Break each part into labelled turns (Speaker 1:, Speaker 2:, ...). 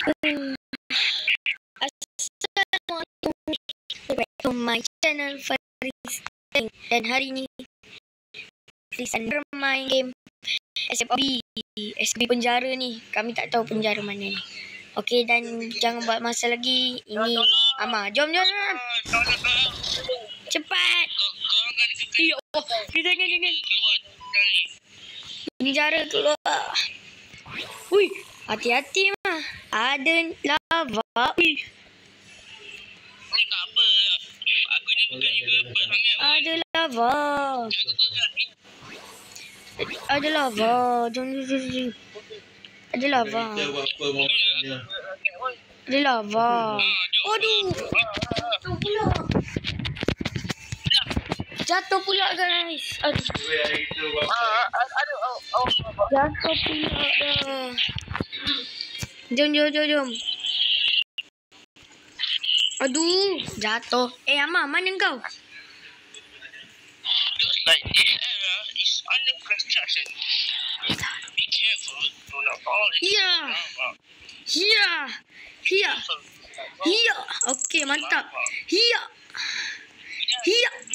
Speaker 1: Assalamualaikum. Welcome to my channel Faris. Dan hari ni Farisan bermain game SB penjara ni. Kami tak tahu penjara mana ni. Okey, dan jangan buat masa lagi. Ini Ama. Jom. Cepat. Ya Allah. Jangan. Penjara keluar. Hui, hati-hati mah. Ada lava. Ada lava. Jom. Ada lava. Aduh. Jatuh pula guys. Aduh. Jatuh pula dah. Jom. Aduh, jatuh. Ama, mana kau?
Speaker 2: Looks like this area is under construction. Be careful, do not fall into the lava.
Speaker 1: Hiya. Okey, mantap. Hiya.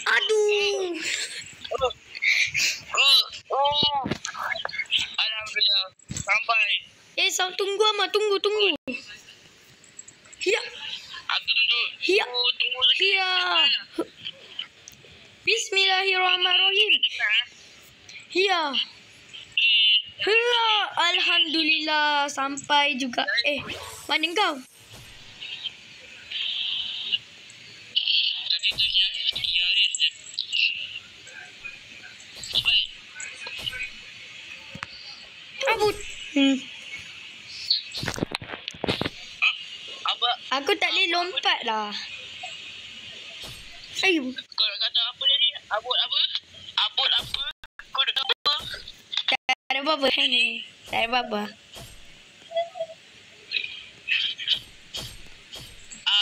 Speaker 1: Aduh.
Speaker 2: Alhamdulillah, sampai.
Speaker 1: Tunggu Ama, tunggu. Hiya.
Speaker 2: Aku duduk.
Speaker 1: Hiya.
Speaker 2: Tunggu lagi.
Speaker 1: Hiya. Bismillahirrahmanirrahim. Hiya. Alhamdulillah sampai juga. Mana kau?
Speaker 2: Tadi tu dia je. Cepat.
Speaker 1: Kabut.
Speaker 2: Apa?
Speaker 1: Aku tak boleh lompat lah. Ayo.
Speaker 2: Kau nak kata apa tadi? Abut apa? Kau nak kata apa?
Speaker 1: Tak ada apa-apa. Tak ada apa-apa.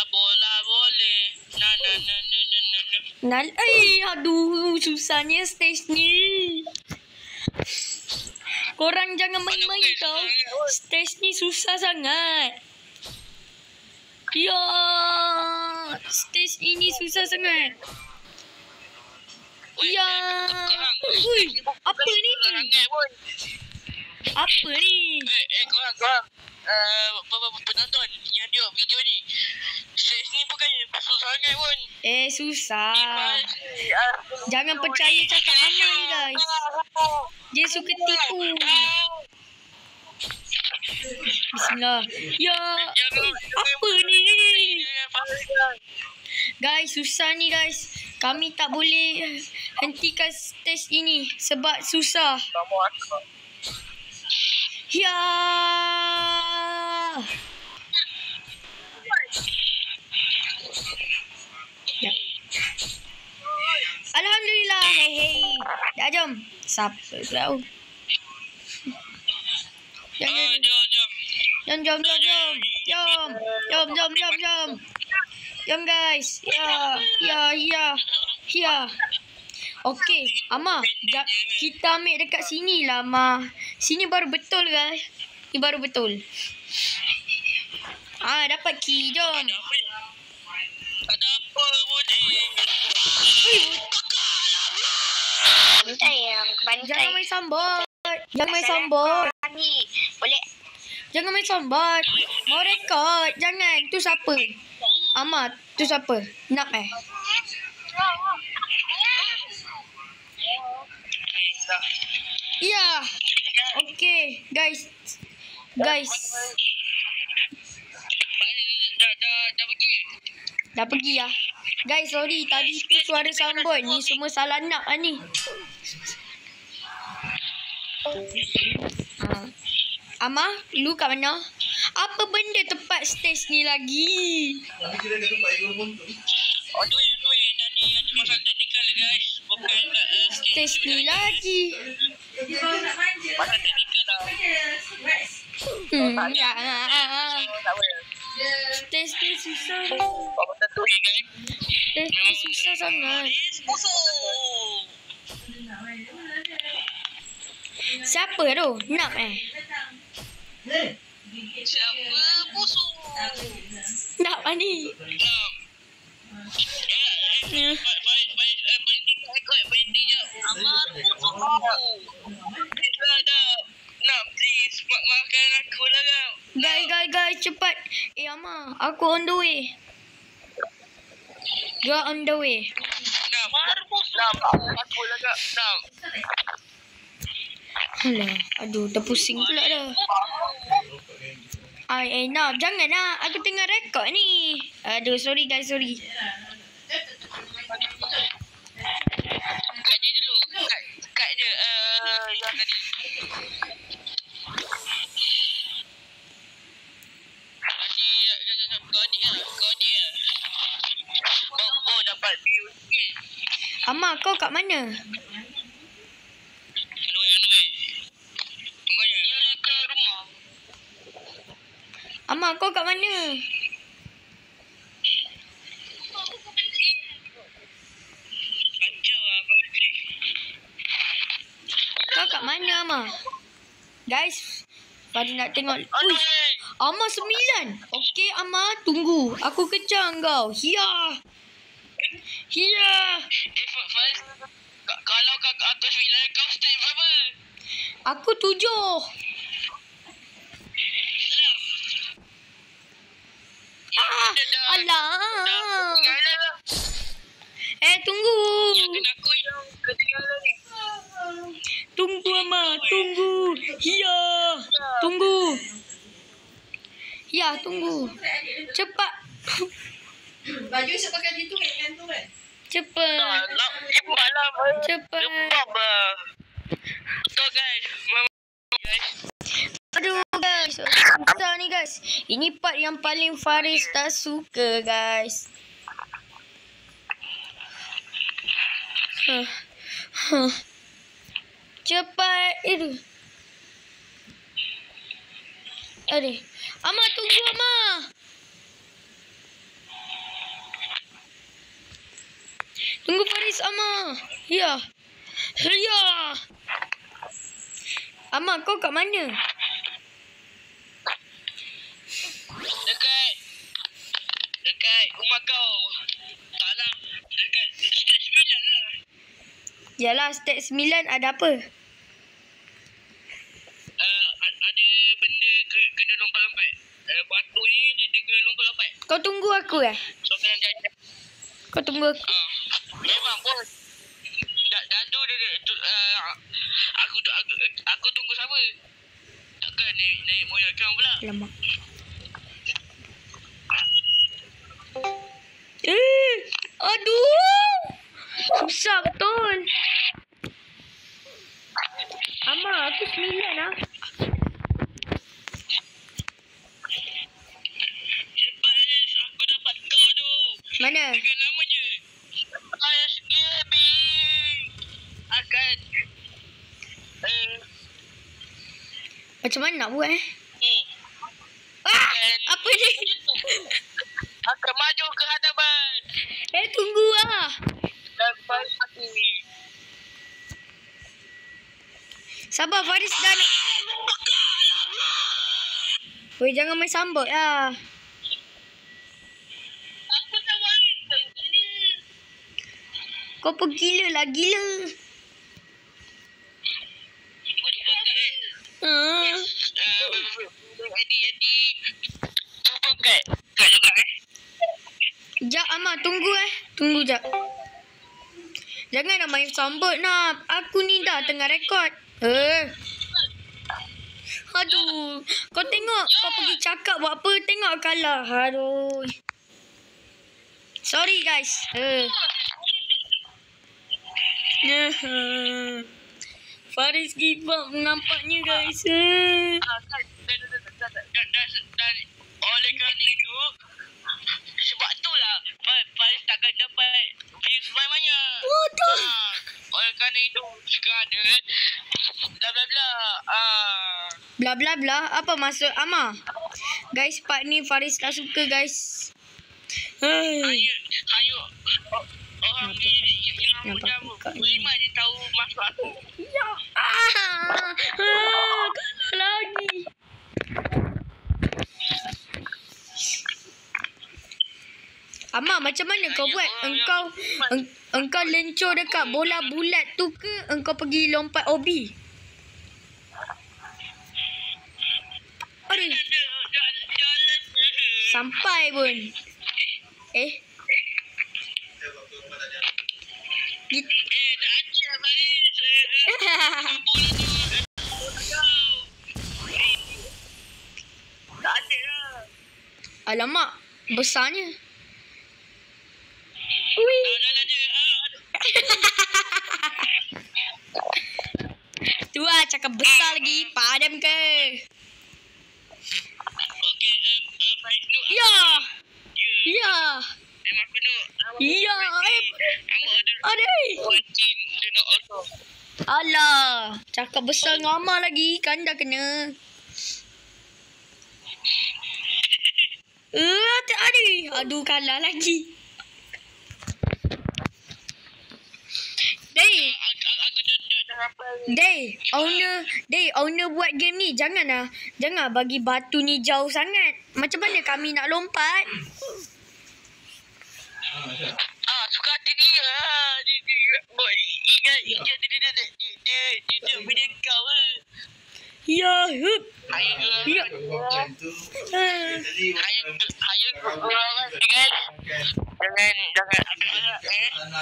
Speaker 2: Bola boleh. Na.
Speaker 1: Aduh, susahnya stage ni. Korang jangan main-main tau. Stage ni susah sangat. Ya, stage ini susah sangat. Ya. Ui, apa ni? Apa ni?
Speaker 2: Korang. Penonton yang tengok video ni. Stage ni bukan susah sangat pun.
Speaker 1: Susah. Jangan percaya cakap aman guys. Dia suka tipu. Bismillah. Ya, apa ni? Guys, susah ni guys. Kami tak boleh hentikan stage ini sebab susah. Ya. Alhamdulillah. Hei. Dah jom. Siapa pula? Jom guys. Ya. Okey, Ama, kita ambil dekat sini lah, Ama. Sini baru betul guys. Ni baru betul. Dapat key, jom.
Speaker 2: Ada apa pun
Speaker 1: Jangan main sambat.
Speaker 2: Boleh.
Speaker 1: Jangan main sambat. Mau rekod. Jangan. Tu siapa? Ama, tu siapa? Nak Ya. Okey, guys. Dah pergi ya. Guys, sorry. Tadi tu suara soundboard ni semua salah nak ni. Ama, lu kat mana? Apa benda tempat stage ni lagi?
Speaker 2: Tadi ada masalah teknikal lah guys. Bukan kat
Speaker 1: Stage ni lagi.
Speaker 2: masalah teknikal lah.
Speaker 1: Stage ni susah.
Speaker 2: Apa tentu guys?
Speaker 1: Stage ni susah sangat. Siapa tu? Nak
Speaker 2: Siapa busuk.
Speaker 1: Nak mandi.
Speaker 2: Baik, berhenti rekod, berhenti je. Amal busuk. Please lah dah. Nak please, maafkan aku lah kau.
Speaker 1: Guys, cepat. Ama, aku on the way. Gak on the way.
Speaker 2: Nak, maafkan aku lah kau. Nak.
Speaker 1: Alah, aduh, dah pusing pula dah. Nak, jangan nak. Aku tengah rekod ni. Aduh, sorry guys, sorry.
Speaker 2: Kat dia dulu. Kat dia, yang tadi. Kau dia. Kau dapat view sikit.
Speaker 1: Ama, kau kat mana?
Speaker 2: Anyway. Tunggunya. Dia ke rumah.
Speaker 1: Ama, kau kat mana? Kau kat mana, Ama? Guys, Fadi nak tengok. Uish, Ama 9. Okey, Ama, tunggu. Aku kejar kau. Hiya.
Speaker 2: First, kalau aku 9, kau step berapa?
Speaker 1: Aku 7. Alah. Tunggu.
Speaker 2: Aku yang ketinggalan ni.
Speaker 1: Tunggu, Ama. Tunggu. Hiya. Tunggu. Ya, tunggu. Cepat.
Speaker 3: Baju saya pakai gitu kan tu kan.
Speaker 1: Cepat. Cepat.
Speaker 2: So guys.
Speaker 1: Aduh guys. Susah ni guys. Ini part yang paling Faris tak suka guys. Cepat. Aduh. Ama, tunggu Ama. Tunggu Faris, Ama. Ya. Ama, kau kat mana?
Speaker 2: Dekat rumah kau. Taklah. Dekat step 9 lah.
Speaker 1: Yalah, step 9 ada apa?
Speaker 2: Ada benda kena lompat-lompat. Batu ni dia kena lompat-lompat.
Speaker 1: Kau tunggu aku
Speaker 2: So kena jalan.
Speaker 1: Kau tunggu aku.
Speaker 2: Memang bos. Dah tu dia aku tunggu siapa? Takkan naik moyak kau pula.
Speaker 1: Lama. Aduh. Susah betul. Ama, aku 9 lah.
Speaker 2: Cepat, aku dapat kau tu.
Speaker 1: Mana?
Speaker 2: Dengan nama je. Ayah Gaming akan
Speaker 1: Macam mana nak buat Apa ni?
Speaker 2: akan maju ke hadapan.
Speaker 1: Tunggu lah.
Speaker 2: Dan pasti.
Speaker 1: Sabar, Faris dah nak. Weh, jangan main sambut lah.
Speaker 2: Aku tak main.
Speaker 1: Kau pergila lah, gila.
Speaker 2: Eddie. Cuba kat juga
Speaker 1: Sekejap, Ama. Tunggu Tunggu sekejap. Jangan nak main sambut nak. Aku ni dah tengah rekod. Aduh. Kau tengok. Kau pergi cakap buat apa. Tengok kalah. Aduh. Sorry guys. Faris give up nampaknya guys.
Speaker 2: Dan oleh kerana itu, sebab itulah Faris takkan dapat views banyak.
Speaker 1: Waduh.
Speaker 2: Oleh kerana itu sekarang ada bla bla bla.
Speaker 1: Bla bla bla. Apa maksud Ama? Guys, part ni Faris tak suka guys.
Speaker 2: Hanya orang yang macam beriman dia tahu maksud aku.
Speaker 1: Ya. Kalah lagi. Amar, macam mana kau buat? Engkau lencur dekat bola bulat tu ke engkau pergi lompat obi? Aduh.
Speaker 2: Jalan je.
Speaker 1: Sampai pun.
Speaker 2: Dah ajar Faiz. Bola tu. Tak ada lah.
Speaker 1: Alamak, besarnya. Ui.
Speaker 2: Dah je.
Speaker 1: Tu lah cakap besar lagi. Padam ke?
Speaker 2: Okey, Faiz tu.
Speaker 1: Ya. Ya.
Speaker 2: Memang aku tu.
Speaker 1: Ya. Aduh.
Speaker 2: Kucing dia nak also.
Speaker 1: Alah, cakap besar dengan Amar lagi. Kan dah kena. Aduh, kalah lagi. Owner buat game ni jangan bagi batu ni jauh sangat. Macam mana kami nak lompat?
Speaker 2: Suka hati dia. Dia punya kau lah.
Speaker 1: Ya, hup. Ya.
Speaker 2: Jangan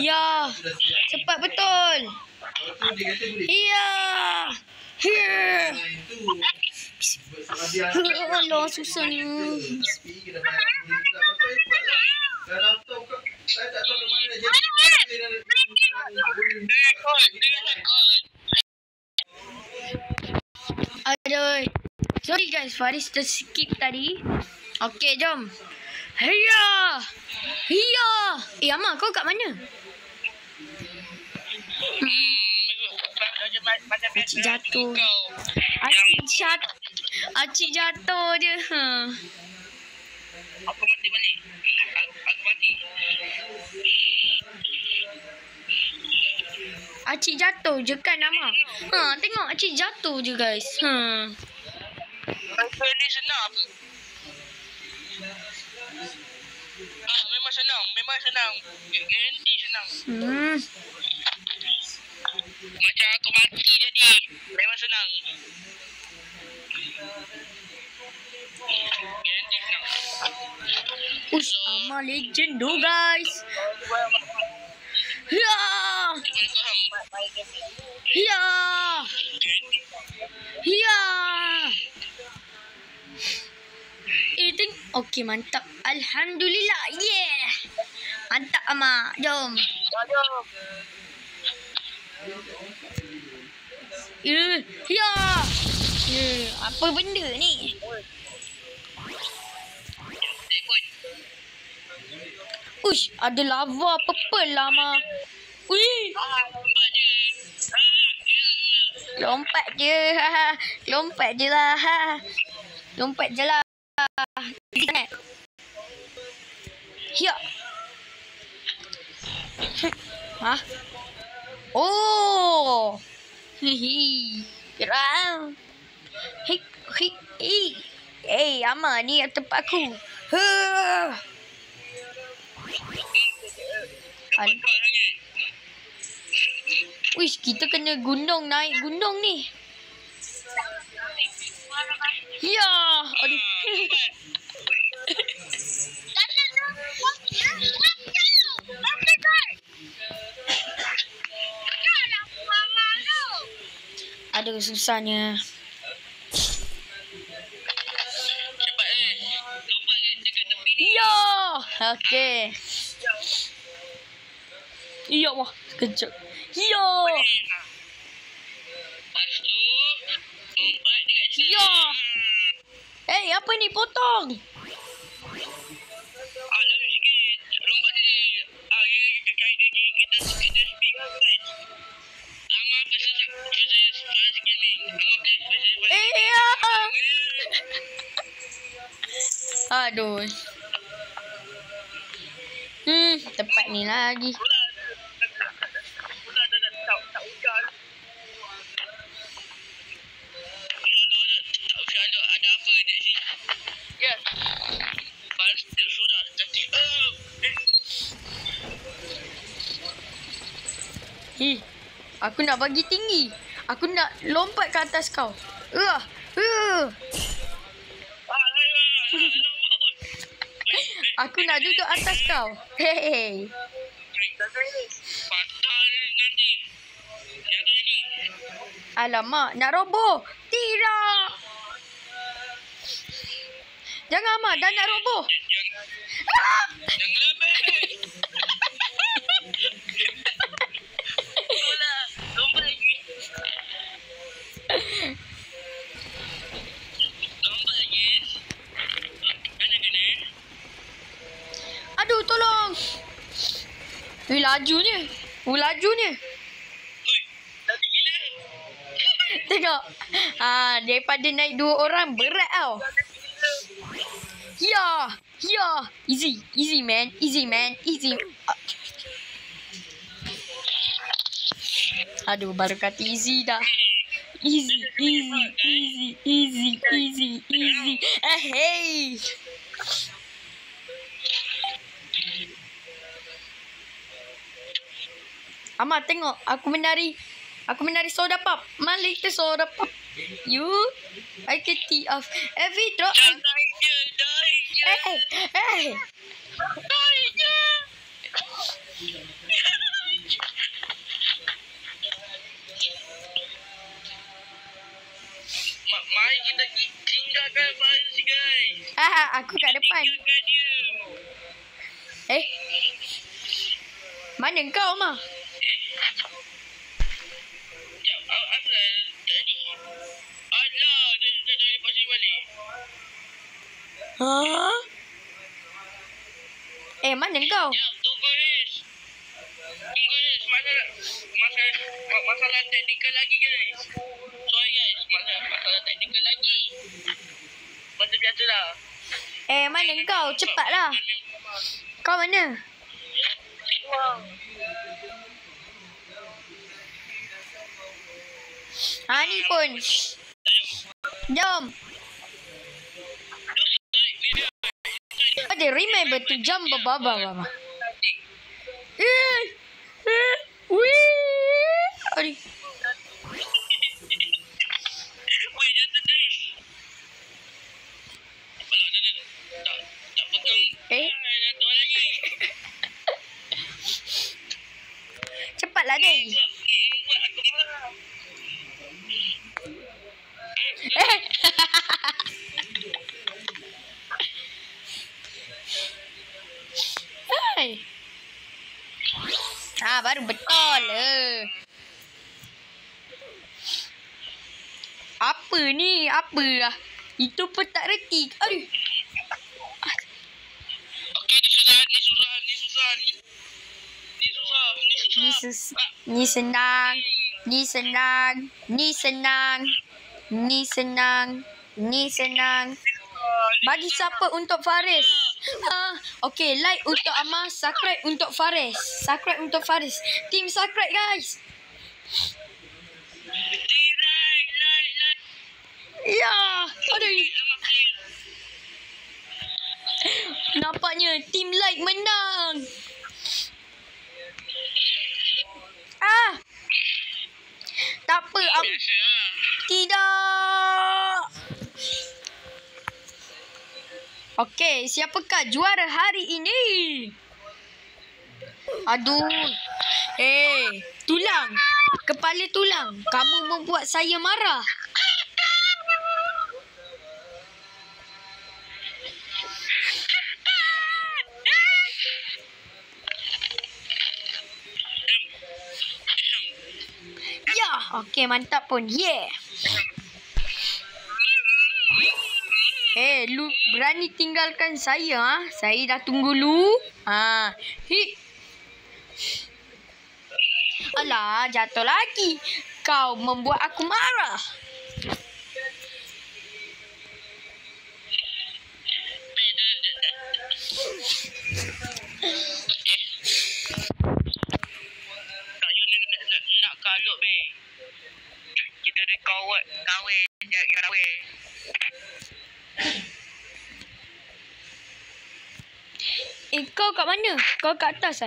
Speaker 1: Ya. Cepat betul. Ya. Ya. Allah, susahnya. Aduh. Sorry guys, Faris terskip tadi. Okey, jom. Hiya. Hiya. Amar, kau kat mana? Acik jatuh. Acik jatuh je.
Speaker 2: Aku mati balik. Aku mati.
Speaker 1: Acik jatuh je kan, Amar? Tengok Acik jatuh je guys.
Speaker 2: Ni senang apa? Memang senang. Garanti senang. Macam aku mati jadi. Memang senang. Garanti senang.
Speaker 1: Ush, Amar legend tu guys. Ya. Ya. Ya. Okey, mantap. Alhamdulillah. Yeah. Mantap Amar. Jom. Ya. Apa benda ni? Ush, ada lava purple lah Amar. Ui. Lompat je. Lompat je lah. Lompat je lah. Ya. Oh. Hihi. Geram. Amar ni tempat aku. Wish, kita kena naik gunung ni. Ya. Aduh. Aduh, susahnya.
Speaker 2: Cepat lompat dekat tepi ni.
Speaker 1: Ya. Okey. Ya wah, kejap. Ya.
Speaker 2: Lepas tu lompat dekat sini.
Speaker 1: Ya. Apa ni potong?
Speaker 2: Lama sikit. Lompat sini. Kita speak kan. Amar versus Faris Gaming. Amar play versus Faris Gaming.
Speaker 1: Aduh. Tempat ni lagi.
Speaker 2: Tak hujan. Ada apa di sini? Ya. Faris sudah.
Speaker 1: Aku nak bagi tinggi. Aku nak lompat ke atas kau. Aku nak duduk atas kau. Hey.
Speaker 2: Patah nanti. Jangan jadi.
Speaker 1: Alamak, nak roboh. Tidak. Jangan Amar, dah nak roboh.
Speaker 2: Jangan lambat. Tolak. Lompat lagi. Lompat lagi. Kena.
Speaker 1: Aduh, tolong. Lajunya. Lajunya.
Speaker 2: Ui, lagi gila.
Speaker 1: Tengok. Daripada naik 2 orang, berat tau. Ya. Easy man. Aduh, baru kata easy dah. Easy. Hey. Amar, tengok. Aku menari soda pop. Mari kita soda pop. You, I can tee off every drop.
Speaker 2: Naik je.
Speaker 1: Hey.
Speaker 2: Naik je. Mari kita tinggalkan bus guys.
Speaker 1: Aku kat depan.
Speaker 2: Tinggalkan dia.
Speaker 1: Mana kau, Amar?
Speaker 2: Sekejap, apa tadi? Alah, dia dari pasir balik.
Speaker 1: Mana kau?
Speaker 2: Ya, tunggu Riz. Masalah teknikal lagi guys. Sorry guys, masalah teknikal lagi. Macam biasalah.
Speaker 1: Mana kau? Cepatlah. Kau mana? Ni pun. Jom. Ada remember to jump baba. Aduh.
Speaker 2: Weh, jatuh Riz. Alah, tak pegang. Jatuh lagi.
Speaker 1: Cepatlah deh.
Speaker 2: Buat aku marah.
Speaker 1: Hai. Baru betul. Apa ni? Itu pun tak reti. Aduh.
Speaker 2: Okey, ni susah.
Speaker 1: Ni senang. Bagi siapa untuk Faris? Okay, like untuk Amar, subscribe untuk Faris. Team subscribe guys.
Speaker 2: Like.
Speaker 1: Ya, aduh. Nampaknya team like menang. Tak apa. Tidak. Okey, siapakah juara hari ini? Aduh. Tulang. Kepala tulang. Kamu membuat saya marah. Ya, okey, mantap pun. Yeah. Lu berani tinggalkan saya, Saya dah tunggu lu. Alah, jatuh lagi. Kau membuat aku marah.
Speaker 2: Nak kalut be. Kita dah kahwin.
Speaker 1: Kau kat mana? Kau kat atas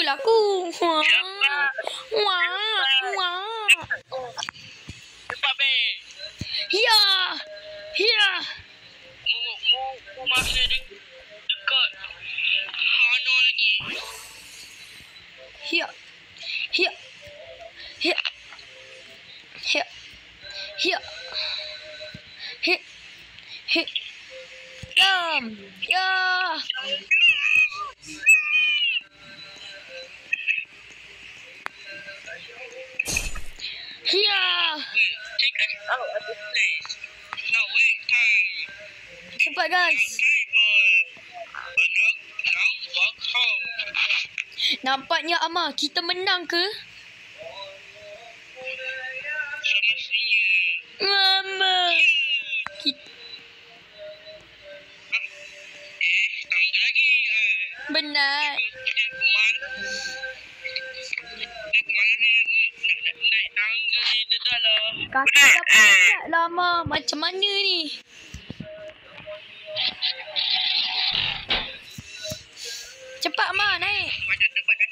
Speaker 1: aku. Wah.
Speaker 2: Cepat, babe.
Speaker 1: Ya.
Speaker 2: Mu masih dekat Hano lagi.
Speaker 1: Ya. Ya.
Speaker 2: Take us out of this place. Now wait time.
Speaker 1: Cepat guys.
Speaker 2: Time for now walk home.
Speaker 1: Nampaknya Amar kita menang ke?
Speaker 2: Semestinya.
Speaker 1: Mama. Kita
Speaker 2: Tangga lagi.
Speaker 1: benar.
Speaker 2: Naik tangga ni dah lah.
Speaker 1: Kaki dah penat lah Amar. Macam mana ni? Cepat Amar naik.
Speaker 2: Macam tempat dah.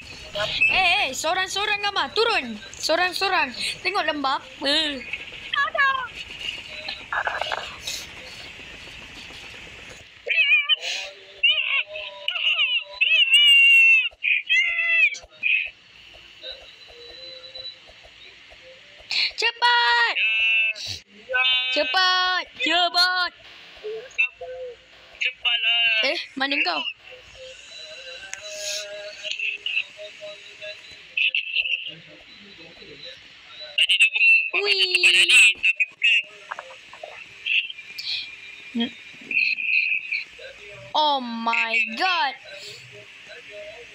Speaker 1: Sorang-sorang Amar. Turun. Sorang-sorang. Tengok lembab apa. Cepat. Cepat.
Speaker 2: Cepatlah.
Speaker 1: Mana kau?
Speaker 2: Tadi tu pun
Speaker 1: Wih.
Speaker 2: tadi tapi bukan.
Speaker 1: Oh my god.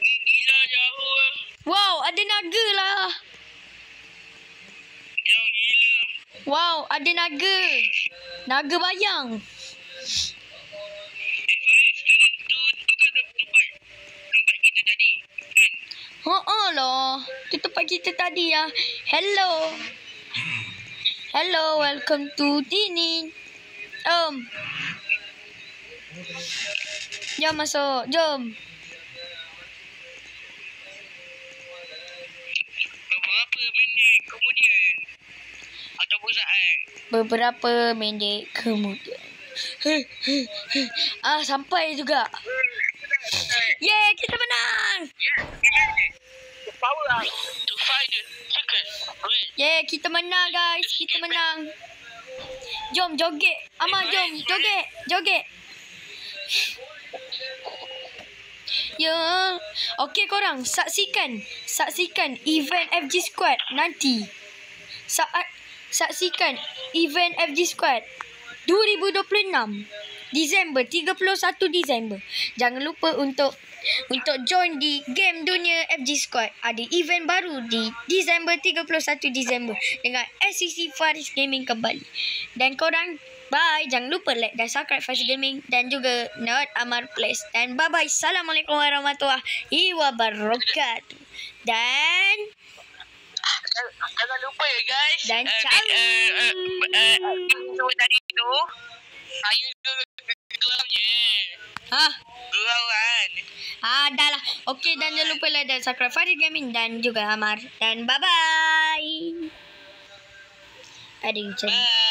Speaker 2: Gila jauh lah.
Speaker 1: Wow, ada naga lah.
Speaker 2: Jauh gila.
Speaker 1: Wow, ada naga. Naga bayang.
Speaker 2: Faris, tu kan tempat kita tadi. Kan?
Speaker 1: Lah. Tu tempat kita tadi ya. Hello, welcome to Dini. Jom masuk, jom.
Speaker 2: Beberapa minit kemudian. Ataupun saat.
Speaker 1: Beberapa minit kemudian. Sampai juga. Yeay, kita menang.
Speaker 2: The power up to find the secret. Wait.
Speaker 1: Yeay, kita menang guys. Kita menang. Jom joget. Amar, jom joget. Ya. Okey korang, saksikan event FG Squad nanti. Saksikan event FG Squad 2026 Disember, 31 Disember. Jangan lupa untuk join di game dunia FG Squad. Ada event baru di Disember, 31 Disember dengan SCC Faris Gaming kembali. Dan korang bye. Jangan lupa like dan subscribe Faris Gaming dan juga Nerd Amar Place. Dan bye bye. Assalamualaikum warahmatullahi wabarakatuh. Dan
Speaker 2: Jangan lupa ya guys.
Speaker 1: Dan ciao.
Speaker 2: Tadi tu saya geram je. Gerawan.
Speaker 1: Dah lah. Okey, dan jangan lupa like dan subscribe Faris Gaming dan juga Amar. Dan bye bye. Aduh, macam
Speaker 2: Bye.